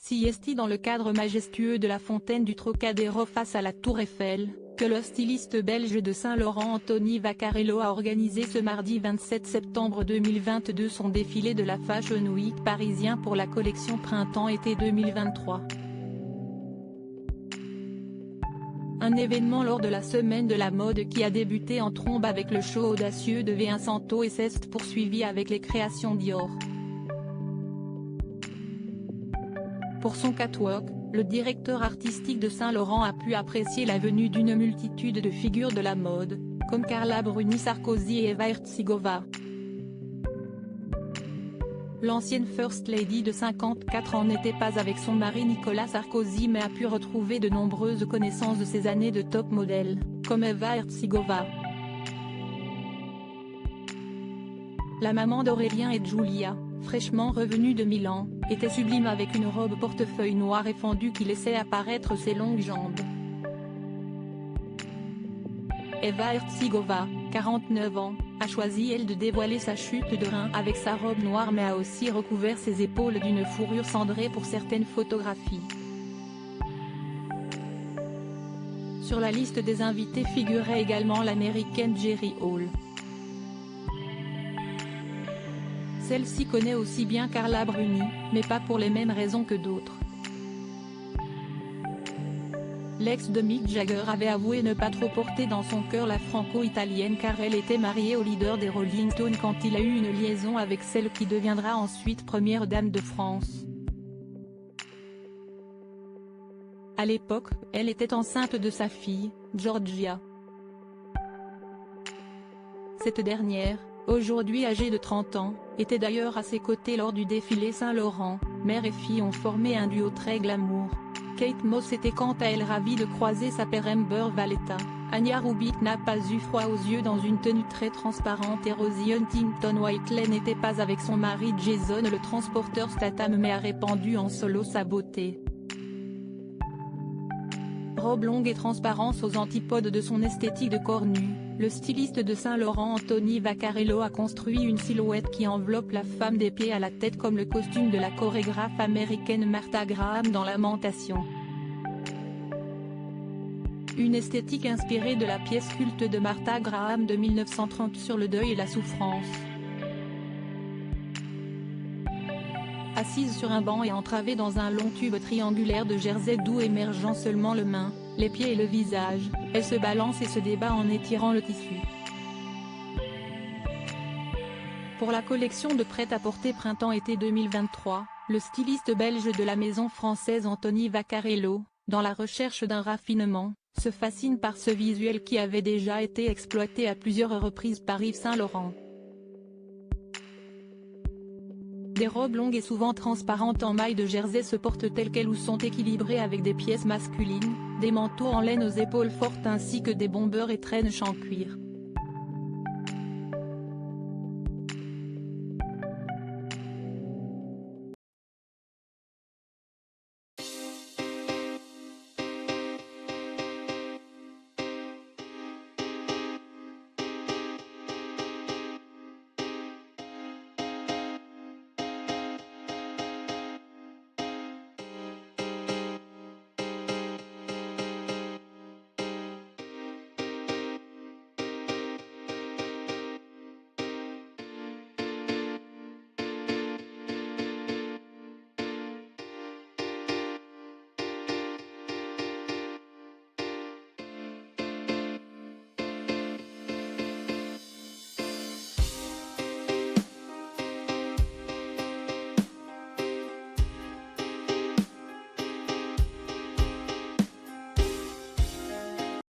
Siesti dans le cadre majestueux de la fontaine du Trocadéro face à la Tour Eiffel, que le styliste belge de Saint-Laurent Anthony Vaccarello a organisé ce mardi 27 septembre 2022 son défilé de la Fashion Week parisien pour la collection Printemps-été 2023. Un événement lors de la semaine de la mode qui a débuté en trombe avec le show audacieux de Vincenzo et s'est poursuivi avec les créations Dior. Pour son catwalk, le directeur artistique de Saint-Laurent a pu apprécier la venue d'une multitude de figures de la mode, comme Carla Bruni Sarkozy et Eva Herzigova. L'ancienne First Lady de 54 ans n'était pas avec son mari Nicolas Sarkozy mais a pu retrouver de nombreuses connaissances de ses années de top modèle, comme Eva Herzigova. La maman d'Aurélien et de Julia, fraîchement revenue de Milan, était sublime avec une robe portefeuille noire et fendue qui laissait apparaître ses longues jambes. Eva Herzigova, 49 ans, a choisi elle de dévoiler sa chute de rein avec sa robe noire mais a aussi recouvert ses épaules d'une fourrure cendrée pour certaines photographies. Sur la liste des invités figurait également l'américaine Jerry Hall. Celle-ci connaît aussi bien Carla Bruni, mais pas pour les mêmes raisons que d'autres. L'ex de Mick Jagger avait avoué ne pas trop porter dans son cœur la franco-italienne car elle était mariée au leader des Rolling Stones quand il a eu une liaison avec celle qui deviendra ensuite première dame de France. À l'époque, elle était enceinte de sa fille, Georgia. Cette dernière, aujourd'hui âgée de 30 ans, était d'ailleurs à ses côtés lors du défilé Saint-Laurent. Mère et fille ont formé un duo très glamour. Kate Moss était quant à elle ravie de croiser sa père Amber Valletta. Anya Rubik n'a pas eu froid aux yeux dans une tenue très transparente et Rosie Huntington-Whiteley n'était pas avec son mari Jason le transporteur Statham mais a répandu en solo sa beauté. Robe longue et transparence aux antipodes de son esthétique de corps nu, le styliste de Saint-Laurent Anthony Vaccarello a construit une silhouette qui enveloppe la femme des pieds à la tête comme le costume de la chorégraphe américaine Martha Graham dans Lamentation. Une esthétique inspirée de la pièce culte de Martha Graham de 1930 sur le deuil et la souffrance. Assise sur un banc et entravée dans un long tube triangulaire de jersey d'où émergeant seulement le main, les pieds et le visage, elle se balance et se débat en étirant le tissu. Pour la collection de prêt-à-porter Printemps-été 2023, le styliste belge de la maison française Anthony Vaccarello, dans la recherche d'un raffinement, se fascine par ce visuel qui avait déjà été exploité à plusieurs reprises par Yves Saint Laurent. Des robes longues et souvent transparentes en maille de jersey se portent telles quelles ou sont équilibrées avec des pièces masculines, des manteaux en laine aux épaules fortes ainsi que des bombers et trench en cuir.